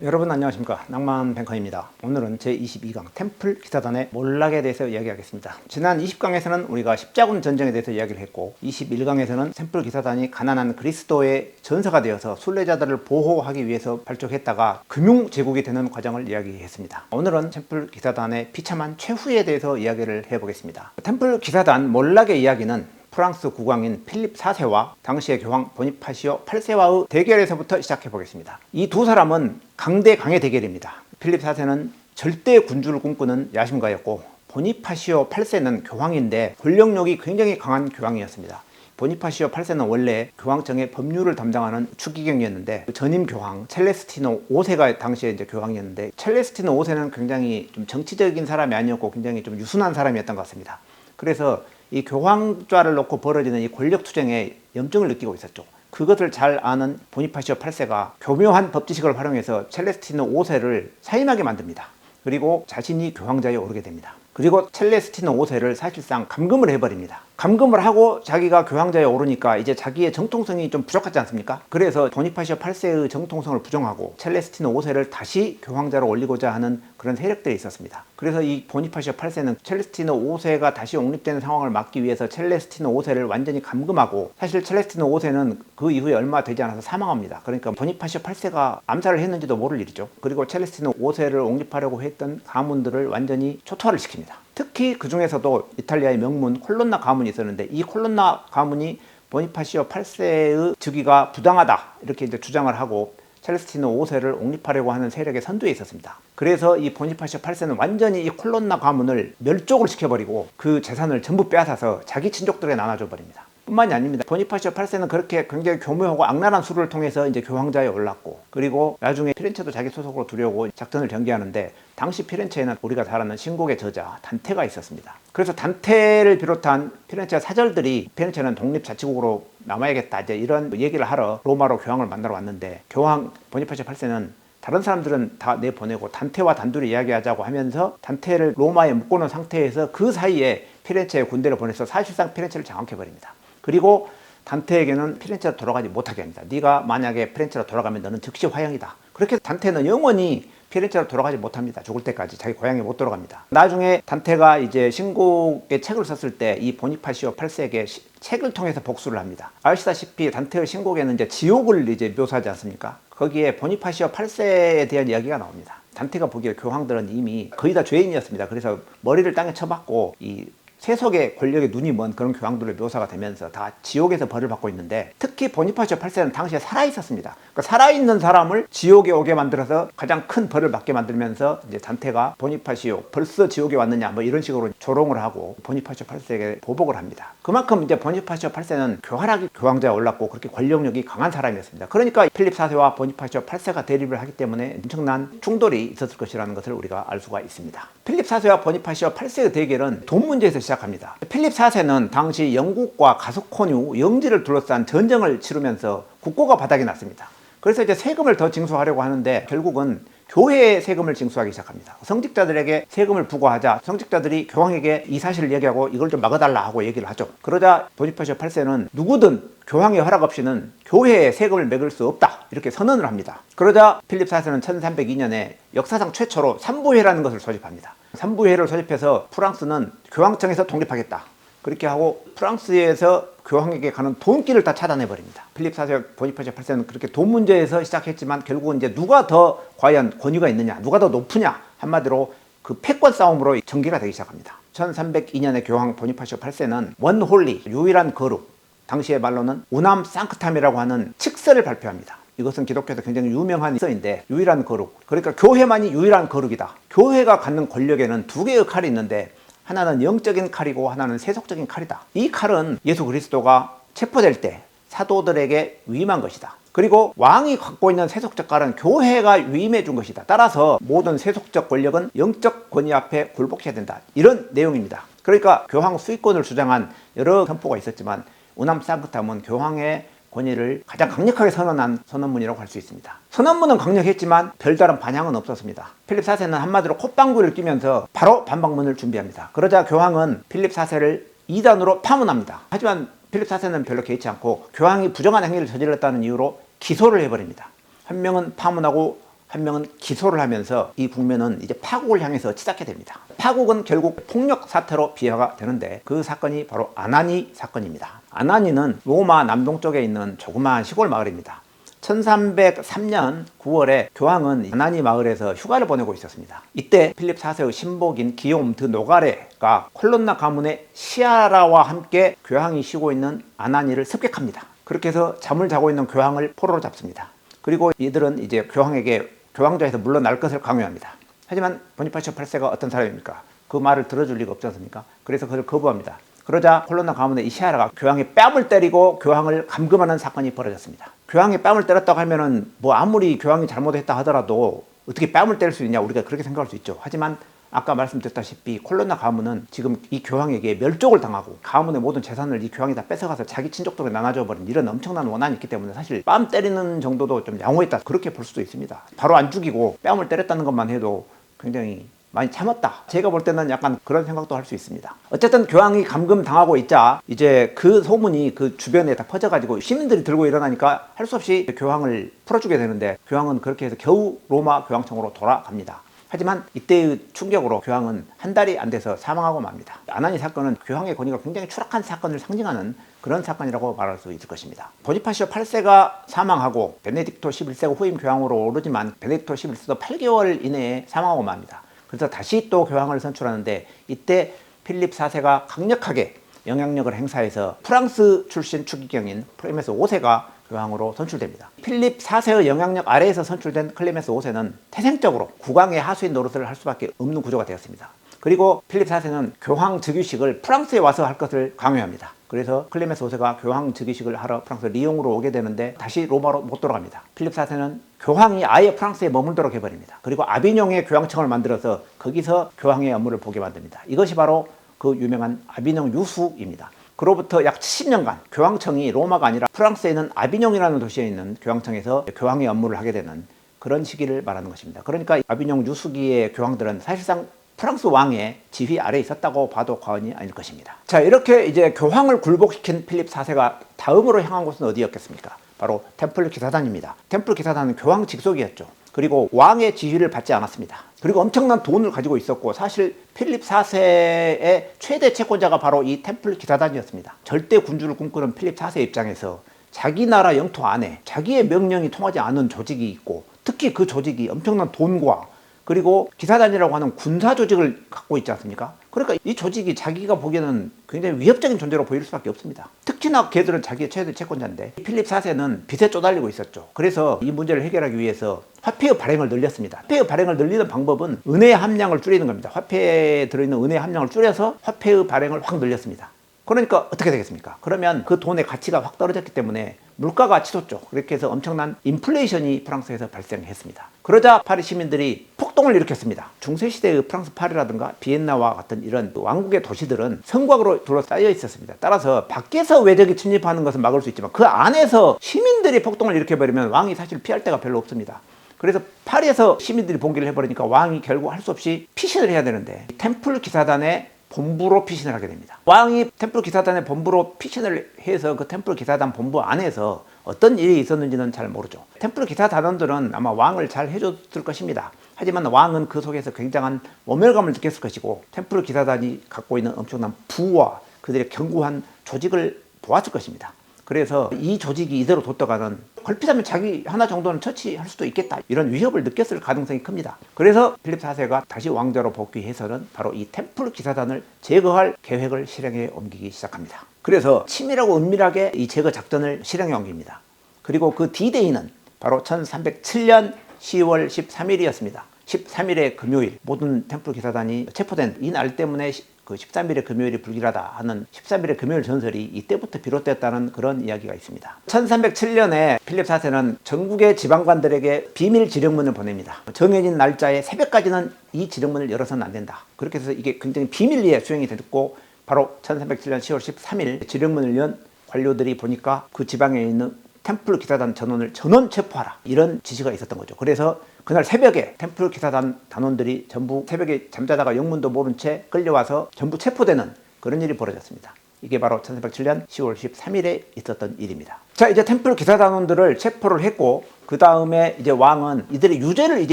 여러분 안녕하십니까, 낭만 뱅커입니다. 오늘은 제22강 템플 기사단의 몰락에 대해서 이야기하겠습니다. 지난 20강에서는 우리가 십자군 전쟁에 대해서 이야기를 했고, 21강에서는 템플 기사단이 가난한 그리스도의 전사가 되어서 순례자들을 보호하기 위해서 발족했다가 금융제국이 되는 과정을 이야기했습니다. 오늘은 템플 기사단의 비참한 최후에 대해서 이야기를 해보겠습니다. 템플 기사단 몰락의 이야기는 프랑스 국왕인 필립 4세와 당시의 교황 보니파시오 8세와의 대결에서부터 시작해 보겠습니다. 이 두 사람은 강대강의 대결입니다. 필립 4세는 절대 군주를 꿈꾸는 야심가였고, 보니파시오 8세는 교황인데 권력력이 굉장히 강한 교황이었습니다. 보니파시오 8세는 원래 교황청의 법률을 담당하는 추기경이었는데, 전임 교황 첼레스티노 5세가 당시에 이제 교황이었는데, 첼레스티노 5세는 굉장히 좀 정치적인 사람이 아니었고 굉장히 좀 유순한 사람이었던 것 같습니다. 그래서 이 교황좌를 놓고 벌어지는 이 권력 투쟁에 염증을 느끼고 있었죠. 그것을 잘 아는 보니파시오 8세가 교묘한 법지식을 활용해서 첼레스티노 5세를 사임하게 만듭니다. 그리고 자신이 교황자에 오르게 됩니다. 그리고 첼레스티노 5세를 사실상 감금을 해버립니다. 감금을 하고 자기가 교황자에 오르니까 이제 자기의 정통성이 좀 부족하지 않습니까? 그래서 보니파시오 8세의 정통성을 부정하고 첼레스티노 5세를 다시 교황자로 올리고자 하는 그런 세력들이 있었습니다. 그래서 이 보니파시오 8세는 첼레스티노 5세가 다시 옹립되는 상황을 막기 위해서 첼레스티노 5세를 완전히 감금하고, 사실 첼레스티노 5세는 그 이후에 얼마 되지 않아서 사망합니다. 그러니까 보니파시오 8세가 암살을 했는지도 모를 일이죠. 그리고 첼레스티노 5세를 옹립하려고 했던 가문들을 완전히 초토화를 시킵니다. 특히 그 중에서도 이탈리아의 명문 콜론나 가문이 있었는데, 이 콜론나 가문이 보니파시오 8세의 즉위가 부당하다 이렇게 이제 주장을 하고 첼레스티노 5세를 옹립하려고 하는 세력의 선두에 있었습니다. 그래서 이 보니파시오 8세는 완전히 이 콜론나 가문을 멸족을 시켜버리고 그 재산을 전부 빼앗아서 자기 친족들에 나눠줘 버립니다. 뿐만이 아닙니다. 보니파시오 8세는 그렇게 굉장히 교묘하고 악랄한 수를 통해서 이제 교황자에 올랐고, 그리고 나중에 피렌체도 자기 소속으로 두려고 작전을 전개하는데, 당시 피렌체에는 우리가 잘 아는 신곡의 저자 단테가 있었습니다. 그래서 단테를 비롯한 피렌체 사절들이 피렌체는 독립자치국으로 남아야겠다 이제 이런 얘기를 하러 로마로 교황을 만나러 왔는데, 교황 보니파시오 8세는 다른 사람들은 다 내보내고 단테와 단둘이 이야기하자고 하면서 단테를 로마에 묶어놓은 상태에서 그 사이에 피렌체에 군대를 보내서 사실상 피렌체를 장악해버립니다. 그리고 단테에게는 피렌체로 돌아가지 못하게 합니다. 네가 만약에 피렌체로 돌아가면 너는 즉시 화형이다. 그렇게 단테는 영원히 피렌체로 돌아가지 못합니다. 죽을 때까지 자기 고향에 못 돌아갑니다. 나중에 단테가 이제 신곡의 책을 썼을 때 이 보니파시오 8세에게 책을 통해서 복수를 합니다. 아시다시피 단테의 신곡에는 이제 지옥을 이제 묘사하지 않습니까? 거기에 보니파시오 8세에 대한 이야기가 나옵니다. 단테가 보기에 교황들은 이미 거의 다 죄인이었습니다. 그래서 머리를 땅에 쳐박고 이 세속의 권력의 눈이 먼 그런 교황들로 묘사가 되면서 다 지옥에서 벌을 받고 있는데, 특히 보니파시오 8세는 당시에 살아있었습니다. 그러니까 살아있는 사람을 지옥에 오게 만들어서 가장 큰 벌을 받게 만들면서 이제 단테가 보니파시오 벌써 지옥에 왔느냐 뭐 이런 식으로 조롱을 하고 보니파시오 8세에게 보복을 합니다. 그만큼 이제 보니파시오 8세는 교활하게 교황자에 올랐고 그렇게 권력력이 강한 사람이었습니다. 그러니까 필립 4세와 보니파시오 8세가 대립을 하기 때문에 엄청난 충돌이 있었을 것이라는 것을 우리가 알 수가 있습니다. 필립 4세와 보니파시오 8세의 대결은 돈 문제에서 시작합니다. 필립 4세는 당시 영국과 가스코뉴 영지를 둘러싼 전쟁을 치르면서 국고가 바닥이 났습니다. 그래서 이제 세금을 더 징수하려고 하는데, 결국은 교회에 세금을 징수하기 시작합니다. 성직자들에게 세금을 부과하자 성직자들이 교황에게 이 사실을 얘기하고 이걸 좀 막아달라 하고 얘기를 하죠. 그러자 보니파시오 8세는 누구든 교황의 허락 없이는 교회에 세금을 매길 수 없다 이렇게 선언을 합니다. 그러자 필립 4세는 1302년에 역사상 최초로 삼부회라는 것을 소집합니다. 삼부회를 소집해서 프랑스는 교황청에서 독립하겠다 그렇게 하고 프랑스에서 교황에게 가는 돈길을 다 차단해버립니다. 필립 4세 보니파시오 8세는 그렇게 돈 문제에서 시작했지만, 결국은 이제 누가 더 과연 권위가 있느냐, 누가 더 높으냐, 한마디로 그 패권 싸움으로 전개가 되기 시작합니다. 1302년에 교황 보니파시오 8세는 원홀리, 유일한 거룩, 당시의 말로는 우남 상크탐이라고 하는 칙서를 발표합니다. 이것은 기독교에서 굉장히 유명한 칙서인데, 유일한 거룩, 그러니까 교회만이 유일한 거룩이다. 교회가 갖는 권력에는 두 개의 칼이 있는데, 하나는 영적인 칼이고 하나는 세속적인 칼이다. 이 칼은 예수 그리스도가 체포될 때 사도들에게 위임한 것이다. 그리고 왕이 갖고 있는 세속적 칼은 교회가 위임해 준 것이다. 따라서 모든 세속적 권력은 영적 권위 앞에 굴복해야 된다. 이런 내용입니다. 그러니까 교황 수익권을 주장한 여러 선포가 있었지만, 우남 상크탐은 교황의 권위를 가장 강력하게 선언한 선언문이라고 할 수 있습니다. 선언문은 강력했지만 별다른 반향은 없었습니다. 필립 4세는 한마디로 콧방귀를 뀌면서 바로 반박문을 준비합니다. 그러자 교황은 필립 4세를 이단으로 파문합니다. 하지만 필립 4세는 별로 개의치 않고 교황이 부정한 행위를 저질렀다는 이유로 기소를 해버립니다. 한 명은 파문하고 한 명은 기소를 하면서 이 국면은 이제 파국을 향해서 치닫게 됩니다. 파국은 결국 폭력 사태로 비화가 되는데 그 사건이 바로 아나니 사건입니다. 아나니는 로마 남동쪽에 있는 조그마한 시골 마을입니다. 1303년 9월에 교황은 아나니 마을에서 휴가를 보내고 있었습니다. 이때 필립 4세의 신복인 기욤 드 노가레가 콜론나 가문의 시아라와 함께 교황이 쉬고 있는 아나니를 습격합니다. 그렇게 해서 잠을 자고 있는 교황을 포로로 잡습니다. 그리고 이들은 이제 교황에게 교황좌에서 물러날 것을 강요합니다. 하지만 보니파시오 8세가 어떤 사람입니까? 그 말을 들어줄 리가 없지 않습니까? 그래서 그를 거부합니다. 그러자 콜론나 가문의 이 시아라가 교황의 뺨을 때리고 교황을 감금하는 사건이 벌어졌습니다. 교황의 뺨을 때렸다고 하면은 뭐 아무리 교황이 잘못했다 하더라도 어떻게 뺨을 때릴 수 있냐, 우리가 그렇게 생각할 수 있죠. 하지만 아까 말씀드렸다시피 콜론나 가문은 지금 이 교황에게 멸족을 당하고 가문의 모든 재산을 이 교황이 다 뺏어가서 자기 친족들에게 나눠줘버린 이런 엄청난 원한이 있기 때문에 사실 뺨 때리는 정도도 좀 양호했다, 그렇게 볼 수도 있습니다. 바로 안 죽이고 뺨을 때렸다는 것만 해도 굉장히 많이 참았다, 제가 볼 때는 약간 그런 생각도 할 수 있습니다. 어쨌든 교황이 감금 당하고 있자 이제 그 소문이 그 주변에 다 퍼져가지고 시민들이 들고 일어나니까 할 수 없이 교황을 풀어주게 되는데, 교황은 그렇게 해서 겨우 로마 교황청으로 돌아갑니다. 하지만 이때의 충격으로 교황은 한 달이 안 돼서 사망하고 맙니다. 아나니 사건은 교황의 권위가 굉장히 추락한 사건을 상징하는 그런 사건이라고 말할 수 있을 것입니다. 보니파시오 8세가 사망하고 베네딕토 11세가 후임 교황으로 오르지만 베네딕토 11세도 8개월 이내에 사망하고 맙니다. 그래서 다시 또 교황을 선출하는데, 이때 필립 4세가 강력하게 영향력을 행사해서 프랑스 출신 추기경인 클레멘스 5세가 교황으로 선출됩니다. 필립 4세의 영향력 아래에서 선출된 클레멘스 5세는 태생적으로 국왕의 하수인 노릇을 할 수밖에 없는 구조가 되었습니다. 그리고 필립 4세는 교황 즉위식을 프랑스에 와서 할 것을 강요합니다. 그래서 클레멘스 5세가 교황 즉위식을 하러 프랑스 리옹으로 오게 되는데 다시 로마로 못 돌아갑니다. 필립 4세는 교황이 아예 프랑스에 머물도록 해버립니다. 그리고 아비뇽에 교황청을 만들어서 거기서 교황의 업무를 보게 만듭니다. 이것이 바로 그 유명한 아비뇽 유수입니다. 그로부터 약 70년간 교황청이 로마가 아니라 프랑스에 있는 아비뇽이라는 도시에 있는 교황청에서 교황의 업무를 하게 되는 그런 시기를 말하는 것입니다. 그러니까 아비뇽 유수기의 교황들은 사실상 프랑스 왕의 지휘 아래에 있었다고 봐도 과언이 아닐 것입니다. 자, 이렇게 이제 교황을 굴복시킨 필립 4세가 다음으로 향한 곳은 어디였겠습니까? 바로 템플 기사단입니다. 템플 기사단은 교황 직속이었죠. 그리고 왕의 지휘를 받지 않았습니다. 그리고 엄청난 돈을 가지고 있었고, 사실 필립 4세의 최대 채권자가 바로 이 템플 기사단이었습니다. 절대 군주를 꿈꾸는 필립 4세 입장에서 자기 나라 영토 안에 자기의 명령이 통하지 않은 조직이 있고, 특히 그 조직이 엄청난 돈과 그리고 기사단이라고 하는 군사 조직을 갖고 있지 않습니까? 그러니까 이 조직이 자기가 보기에는 굉장히 위협적인 존재로 보일 수밖에 없습니다. 특히나 걔들은 자기의 최대 채권자인데, 필립 4세는 빚에 쪼달리고 있었죠. 그래서 이 문제를 해결하기 위해서 화폐의 발행을 늘렸습니다. 화폐의 발행을 늘리는 방법은 은혜의 함량을 줄이는 겁니다. 화폐에 들어있는 은혜의 함량을 줄여서 화폐의 발행을 확 늘렸습니다. 그러니까 어떻게 되겠습니까? 그러면 그 돈의 가치가 확 떨어졌기 때문에 물가가 치솟죠. 그렇게 해서 엄청난 인플레이션이 프랑스에서 발생했습니다. 그러자 파리 시민들이 폭동을 일으켰습니다. 중세시대의 프랑스 파리라든가 비엔나와 같은 이런 왕국의 도시들은 성곽으로 둘러싸여 있었습니다. 따라서 밖에서 외적이 침입하는 것은 막을 수 있지만 그 안에서 시민들이 폭동을 일으켜버리면 왕이 사실 피할 데가 별로 없습니다. 그래서 파리에서 시민들이 봉기를 해버리니까 왕이 결국 할 수 없이 피신을 해야 되는데, 템플 기사단의 본부로 피신을 하게 됩니다. 왕이 템플 기사단의 본부로 피신을 해서 그 템플 기사단 본부 안에서 어떤 일이 있었는지는 잘 모르죠. 템플 기사단원들은 아마 왕을 잘 해줬을 것입니다. 하지만 왕은 그 속에서 굉장한 모멸감을 느꼈을 것이고, 템플 기사단이 갖고 있는 엄청난 부와 그들의 견고한 조직을 보았을 것입니다. 그래서 이 조직이 이대로 뒀다가는 걸핏하면 자기 하나 정도는 처치할 수도 있겠다, 이런 위협을 느꼈을 가능성이 큽니다. 그래서 필립 4세가 다시 왕자로 복귀해서는 바로 이 템플 기사단을 제거할 계획을 실행에 옮기기 시작합니다. 그래서 치밀하고 은밀하게 이 제거 작전을 실행에 옮깁니다. 그리고 그 D-Day는 바로 1307년 10월 13일이었습니다. 13일의 금요일, 모든 템플 기사단이 체포된 이 날 때문에 그 13일의 금요일이 불길하다 하는 13일의 금요일 전설이 이때부터 비롯됐다는 그런 이야기가 있습니다. 1307년에 필립 4세는 전국의 지방관들에게 비밀 지령문을 보냅니다. 정해진 날짜에 새벽까지는 이 지령문을 열어서는 안 된다. 그렇게 해서 이게 굉장히 비밀리에 수행이 됐고, 바로 1307년 10월 13일 지령문을 연 관료들이 보니까 그 지방에 있는 템플 기사단 전원을 전원 체포하라, 이런 지시가 있었던 거죠. 그래서 그날 새벽에 템플 기사단 단원들이 전부 새벽에 잠자다가 영문도 모른 채 끌려와서 전부 체포되는 그런 일이 벌어졌습니다. 이게 바로 1307년 10월 13일에 있었던 일입니다. 자, 이제 템플 기사단원들을 체포를 했고, 그 다음에 이제 왕은 이들의 유죄를 이제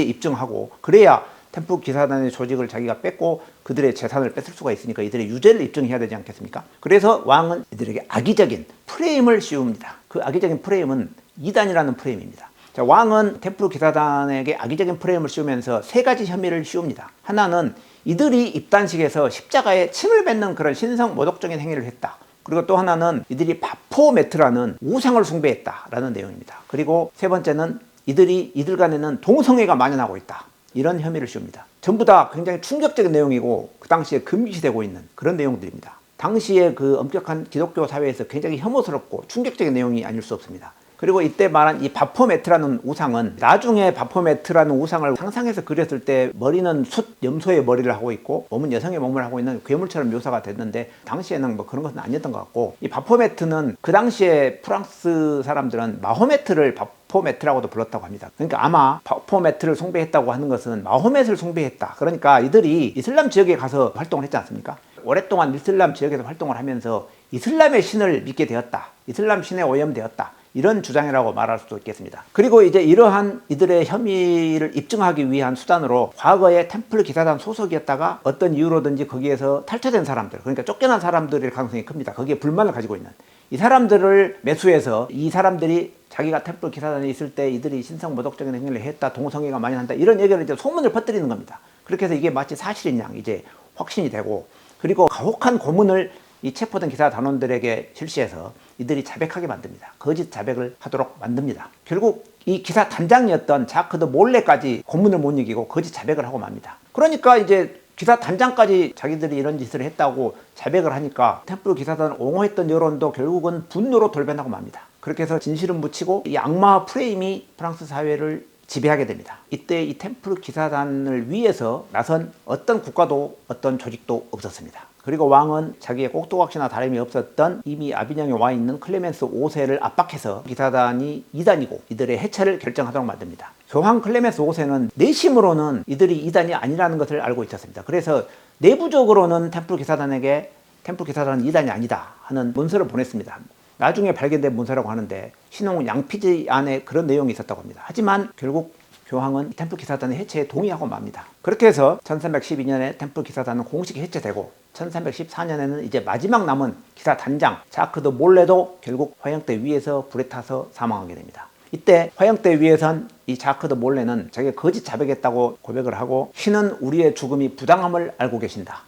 입증하고, 그래야 템플 기사단의 조직을 자기가 뺏고 그들의 재산을 뺏을 수가 있으니까 이들의 유죄를 입증해야 되지 않겠습니까? 그래서 왕은 이들에게 악의적인 프레임을 씌웁니다. 그 악의적인 프레임은 이단이라는 프레임입니다. 자, 왕은 템플 기사단에게 악의적인 프레임을 씌우면서 세 가지 혐의를 씌웁니다. 하나는 이들이 입단식에서 십자가에 침을 뱉는 그런 신성 모독적인 행위를 했다. 그리고 또 하나는 이들이 바포메트라는 우상을 숭배했다라는 내용입니다. 그리고 세 번째는 이들 간에는 동성애가 만연하고 있다. 이런 혐의를 씌웁니다. 전부 다 굉장히 충격적인 내용이고 그 당시에 금기시되고 있는 그런 내용들입니다. 당시에 그 엄격한 기독교 사회에서 굉장히 혐오스럽고 충격적인 내용이 아닐 수 없습니다. 그리고 이때 말한 이 바포메트라는 우상은 나중에 바포메트라는 우상을 상상해서 그렸을 때 머리는 숫 염소의 머리를 하고 있고 몸은 여성의 몸을 하고 있는 괴물처럼 묘사가 됐는데 당시에는 뭐 그런 것은 아니었던 것 같고, 이 바포메트는 그 당시에 프랑스 사람들은 마호메트를 바포메트라고도 불렀다고 합니다. 그러니까 아마 바포메트를 숭배했다고 하는 것은 마호메트를 숭배했다. 그러니까 이들이 이슬람 지역에 가서 활동을 했지 않습니까? 오랫동안 이슬람 지역에서 활동을 하면서 이슬람의 신을 믿게 되었다. 이슬람 신에 오염되었다. 이런 주장이라고 말할 수도 있겠습니다. 그리고 이제 이러한 이들의 혐의를 입증하기 위한 수단으로 과거에 템플 기사단 소속이었다가 어떤 이유로든지 거기에서 탈퇴된 사람들, 그러니까 쫓겨난 사람들일 가능성이 큽니다. 거기에 불만을 가지고 있는 이 사람들을 매수해서 이 사람들이 자기가 템플 기사단에 있을 때 이들이 신성 모독적인 행위를 했다, 동성애가 많이 한다, 이런 얘기를 이제 소문을 퍼뜨리는 겁니다. 그렇게 해서 이게 마치 사실인 양 이제 확신이 되고, 그리고 가혹한 고문을 이 체포된 기사 단원들에게 실시해서 이들이 자백하게 만듭니다. 거짓 자백을 하도록 만듭니다. 결국 이 기사 단장이었던 자크 더 몰레까지 고문을 못 이기고 거짓 자백을 하고 맙니다. 그러니까 이제 기사 단장까지 자기들이 이런 짓을 했다고 자백을 하니까 템플 기사단을 옹호했던 여론도 결국은 분노로 돌변하고 맙니다. 그렇게 해서 진실은 묻히고 이 악마 프레임이 프랑스 사회를 지배하게 됩니다. 이때 이 템플 기사단을 위해서 나선 어떤 국가도 어떤 조직도 없었습니다. 그리고 왕은 자기의 꼭두각시나 다름이 없었던 이미 아비뇽에 와 있는 클레멘스 5세를 압박해서 기사단이 이단이고 이들의 해체를 결정하도록 만듭니다. 교황 클레멘스 5세는 내심으로는 이들이 이단이 아니라는 것을 알고 있었습니다. 그래서 내부적으로는 템플 기사단에게 템플 기사단은 이단이 아니다 하는 문서를 보냈습니다. 나중에 발견된 문서라고 하는데 신홍 양피지 안에 그런 내용이 있었다고 합니다. 하지만 결국 교황은 템플 기사단의 해체에 동의하고 맙니다. 그렇게 해서 1312년에 템플 기사단은 공식 해체되고 1314년에는 이제 마지막 남은 기사 단장 자크 더 몰레도 결국 화형대 위에서 불에 타서 사망하게 됩니다. 이때 화형대 위에선 이 자크 더 몰레는 자기가 거짓 자백했다고 고백을 하고, 신은 우리의 죽음이 부당함을 알고 계신다.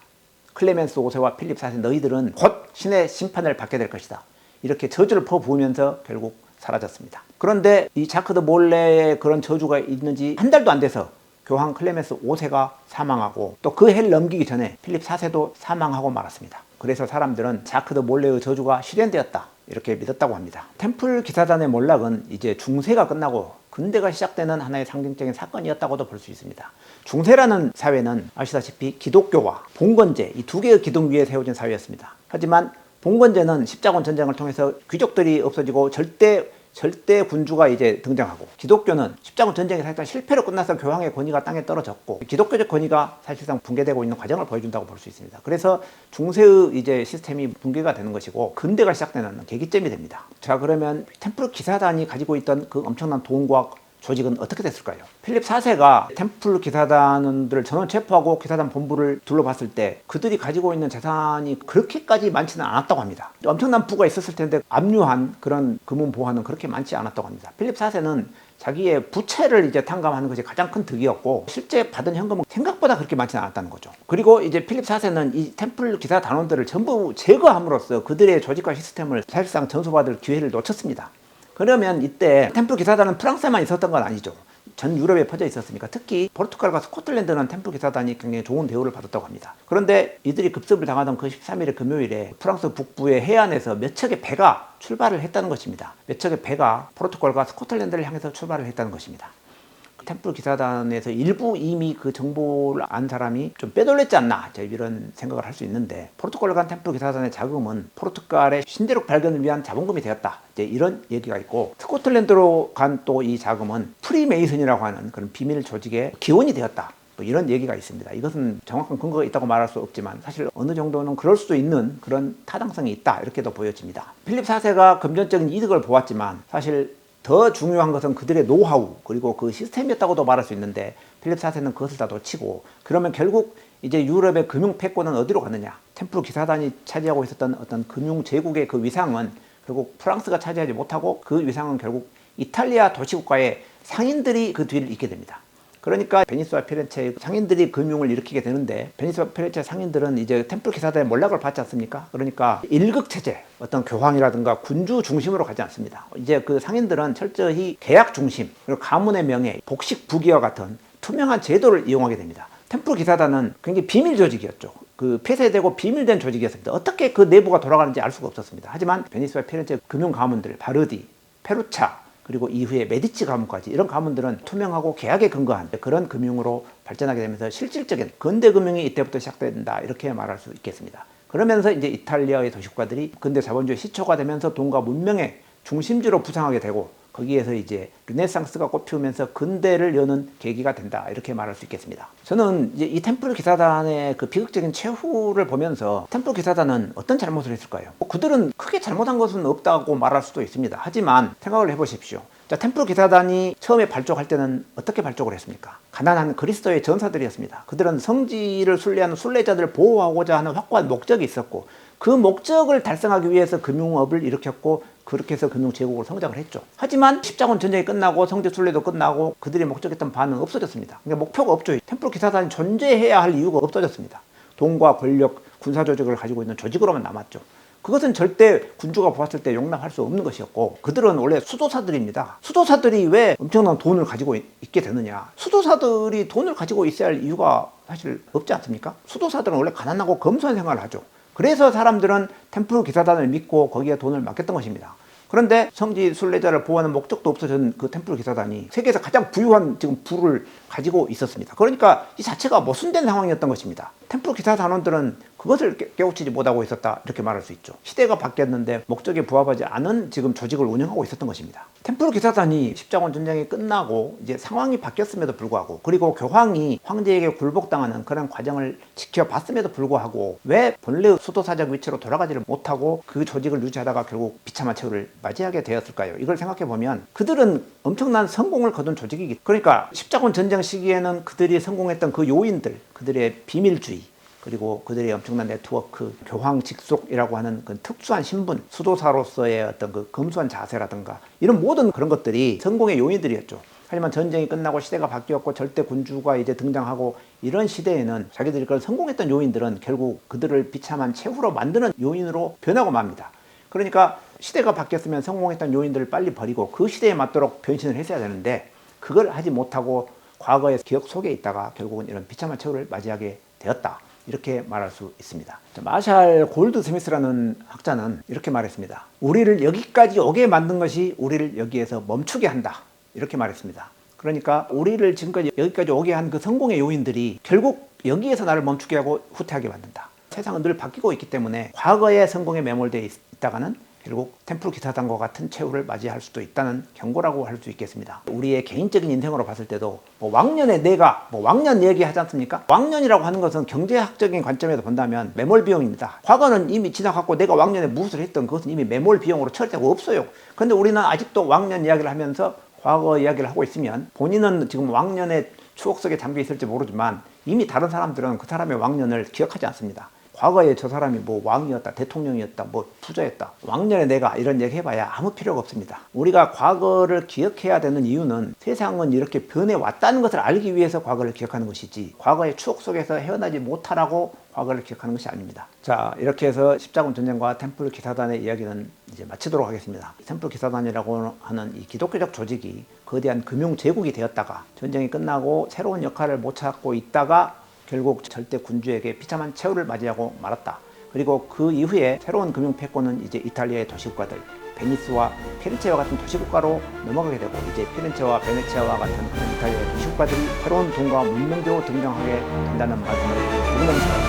클레멘스 5세와 필립 4세 너희들은 곧 신의 심판을 받게 될 것이다. 이렇게 저주를 퍼부으면서 결국 사라졌습니다. 그런데 이 자크 더 몰레의 그런 저주가 있는지 한 달도 안 돼서 교황 클레멘스 5세가 사망하고 또 그 해를 넘기기 전에 필립 4세도 사망하고 말았습니다. 그래서 사람들은 자크 더 몰레의 저주가 실현되었다 이렇게 믿었다고 합니다. 템플 기사단의 몰락은 이제 중세가 끝나고 근대가 시작되는 하나의 상징적인 사건이었다고도 볼 수 있습니다. 중세라는 사회는 아시다시피 기독교와 봉건제 이 두 개의 기둥 위에 세워진 사회였습니다. 하지만 봉건제는 십자군 전쟁을 통해서 귀족들이 없어지고 절대 군주가 이제 등장하고, 기독교는 십자군 전쟁이 사실상 실패로 끝나서 교황의 권위가 땅에 떨어졌고 기독교적 권위가 사실상 붕괴되고 있는 과정을 보여준다고 볼 수 있습니다. 그래서 중세의 이제 시스템이 붕괴가 되는 것이고 근대가 시작되는 계기점이 됩니다. 자, 그러면 템플 기사단이 가지고 있던 그 엄청난 돈과 조직은 어떻게 됐을까요? 필립 4세가 템플 기사단들을 전원 체포하고 기사단 본부를 둘러봤을 때 그들이 가지고 있는 재산이 그렇게까지 많지는 않았다고 합니다. 엄청난 부가 있었을 텐데 압류한 그런 금은 보화는 그렇게 많지 않았다고 합니다. 필립 4세는 자기의 부채를 이제 탕감하는 것이 가장 큰 득이었고 실제 받은 현금은 생각보다 그렇게 많지는 않았다는 거죠. 그리고 이제 필립 4세는 이 템플 기사 단원들을 전부 제거함으로써 그들의 조직과 시스템을 사실상 전수받을 기회를 놓쳤습니다. 그러면 이때 템플 기사단은 프랑스에만 있었던 건 아니죠. 전 유럽에 퍼져 있었으니까. 특히 포르투갈과 스코틀랜드는 템플 기사단이 굉장히 좋은 대우를 받았다고 합니다. 그런데 이들이 급습을 당하던 그 13일의 금요일에 프랑스 북부의 해안에서 몇 척의 배가 출발을 했다는 것입니다. 몇 척의 배가 포르투갈과 스코틀랜드를 향해서 출발을 했다는 것입니다. 템플 기사단에서 일부 이미 그 정보를 안 사람이 좀 빼돌렸지 않나, 이런 생각을 할 수 있는데, 포르투갈로 간 템플 기사단의 자금은 포르투갈의 신대륙 발견을 위한 자본금이 되었다, 이런 얘기가 있고, 스코틀랜드로 간 또 이 자금은 프리메이슨이라고 하는 그런 비밀 조직의 기원이 되었다, 뭐 이런 얘기가 있습니다. 이것은 정확한 근거가 있다고 말할 수 없지만 사실 어느 정도는 그럴 수도 있는 그런 타당성이 있다 이렇게도 보여집니다. 필립 4세가 금전적인 이득을 보았지만 사실 더 중요한 것은 그들의 노하우 그리고 그 시스템이었다고도 말할 수 있는데 필립 4세는 그것을 다 놓치고 그러면 결국 이제 유럽의 금융 패권은 어디로 갔느냐? 템플 기사단이 차지하고 있었던 어떤 금융 제국의 그 위상은 결국 프랑스가 차지하지 못하고 그 위상은 결국 이탈리아 도시국가의 상인들이 그 뒤를 잇게 됩니다. 그러니까 베니스와 피렌체의 상인들이 금융을 일으키게 되는데 베니스와 피렌체 상인들은 이제 템플 기사단의 몰락을 받지 않습니까? 그러니까 일극 체제, 어떤 교황이라든가 군주 중심으로 가지 않습니다. 이제 그 상인들은 철저히 계약 중심, 그리고 가문의 명예, 복식 부귀와 같은 투명한 제도를 이용하게 됩니다. 템플 기사단은 굉장히 비밀 조직이었죠. 그 폐쇄되고 비밀된 조직이었습니다. 어떻게 그 내부가 돌아가는지 알 수가 없었습니다. 하지만 베니스와 피렌체 금융 가문들, 바르디, 페루차, 그리고 이후에 메디치 가문까지 이런 가문들은 투명하고 계약에 근거한 그런 금융으로 발전하게 되면서 실질적인 근대 금융이 이때부터 시작된다 이렇게 말할 수 있겠습니다. 그러면서 이제 이탈리아의 도시국가들이 근대 자본주의 시초가 되면서 돈과 문명의 중심지로 부상하게 되고 거기에서 이제 르네상스가 꽃피우면서 근대를 여는 계기가 된다 이렇게 말할 수 있겠습니다. 저는 이제 이 템플 기사단의 그 비극적인 최후를 보면서 템플 기사단은 어떤 잘못을 했을까요? 그들은 크게 잘못한 것은 없다고 말할 수도 있습니다. 하지만 생각을 해보십시오. 자, 템플 기사단이 처음에 발족할 때는 어떻게 발족을 했습니까? 가난한 그리스도의 전사들이었습니다. 그들은 성지를 순례하는 순례자들을 보호하고자 하는 확고한 목적이 있었고 그 목적을 달성하기 위해서 금융업을 일으켰고 그렇게 해서 금융제국으로 성장을 했죠. 하지만 십자군 전쟁이 끝나고 성지 순례도 끝나고 그들이 목적했던 바는 없어졌습니다. 그러니까 목표가 없죠. 템플 기사단이 존재해야 할 이유가 없어졌습니다. 돈과 권력, 군사조직을 가지고 있는 조직으로만 남았죠. 그것은 절대 군주가 보았을 때 용납할 수 없는 것이었고 그들은 원래 수도사들입니다. 수도사들이 왜 엄청난 돈을 가지고 있게 되느냐? 수도사들이 돈을 가지고 있어야 할 이유가 사실 없지 않습니까? 수도사들은 원래 가난하고 검소한 생활을 하죠. 그래서 사람들은 템플 기사단을 믿고 거기에 돈을 맡겼던 것입니다. 그런데 성지 순례자를 보호하는 목적도 없어진 그 템플 기사단이 세계에서 가장 부유한 지금 부를 가지고 있었습니다. 그러니까 이 자체가 모순된 상황이었던 것입니다. 템플 기사단원들은 그것을 깨우치지 못하고 있었다 이렇게 말할 수 있죠. 시대가 바뀌었는데 목적에 부합하지 않은 지금 조직을 운영하고 있었던 것입니다. 템플 기사단이 십자군 전쟁이 끝나고 이제 상황이 바뀌었음에도 불구하고 그리고 교황이 황제에게 굴복당하는 그런 과정을 지켜봤음에도 불구하고 왜 본래 수도사적 위치로 돌아가지를 못하고 그 조직을 유지하다가 결국 비참한 최후를 맞이하게 되었을까요? 이걸 생각해 보면 그들은 엄청난 성공을 거둔 조직이기 그러니까 십자군 전쟁 시기에는 그들이 성공했던 그 요인들 그들의 비밀주의 그리고 그들의 엄청난 네트워크, 교황 직속이라고 하는 그 특수한 신분, 수도사로서의 어떤 그 검소한 자세라든가 이런 모든 그런 것들이 성공의 요인들이었죠. 하지만 전쟁이 끝나고 시대가 바뀌었고 절대 군주가 이제 등장하고 이런 시대에는 자기들이 그걸 성공했던 요인들은 결국 그들을 비참한 최후로 만드는 요인으로 변하고 맙니다. 그러니까 시대가 바뀌었으면 성공했던 요인들을 빨리 버리고 그 시대에 맞도록 변신을 했어야 되는데 그걸 하지 못하고 과거의 기억 속에 있다가 결국은 이런 비참한 최후를 맞이하게 되었다. 이렇게 말할 수 있습니다. 마샬 골드 스미스라는 학자는 이렇게 말했습니다. 우리를 여기까지 오게 만든 것이 우리를 여기에서 멈추게 한다. 이렇게 말했습니다. 그러니까 우리를 지금까지 여기까지 오게 한 그 성공의 요인들이 결국 여기에서 나를 멈추게 하고 후퇴하게 만든다. 세상은 늘 바뀌고 있기 때문에 과거의 성공에 매몰되어 있다가는 결국 템플 기사단과 같은 최후를 맞이할 수도 있다는 경고라고 할 수 있겠습니다. 우리의 개인적인 인생으로 봤을 때도 왕년에 내가 왕년 얘기하지 않습니까? 왕년이라고 하는 것은 경제학적인 관점에서 본다면 매몰 비용입니다. 과거는 이미 지나갔고 내가 왕년에 무엇을 했던 그것은 이미 매몰 비용으로 처리되고 없어요. 그런데 우리는 아직도 왕년 이야기를 하면서 과거 이야기를 하고 있으면 본인은 지금 왕년의 추억 속에 잠겨 있을지 모르지만 이미 다른 사람들은 그 사람의 왕년을 기억하지 않습니다. 과거에 저 사람이 왕이었다, 대통령이었다, 부자였다. 왕년에 내가 이런 얘기 해봐야 아무 필요가 없습니다. 우리가 과거를 기억해야 되는 이유는 세상은 이렇게 변해왔다는 것을 알기 위해서 과거를 기억하는 것이지 과거의 추억 속에서 헤어나지 못하라고 과거를 기억하는 것이 아닙니다. 자, 이렇게 해서 십자군 전쟁과 템플 기사단의 이야기는 이제 마치도록 하겠습니다. 템플 기사단이라고 하는 이 기독교적 조직이 거대한 금융 제국이 되었다가 전쟁이 끝나고 새로운 역할을 못 찾고 있다가 결국 절대 군주에게 비참한 최후를 맞이하고 말았다. 그리고 그 이후에 새로운 금융 패권은 이제 이탈리아의 도시국가들, 베니스와 피렌체와 같은 도시국가로 넘어가게 되고 이제 피렌체와 베네치아와 같은 그런 이탈리아의 도시국가들이 새로운 돈과 문명적으로 등장하게 된다는 말씀을 드리면서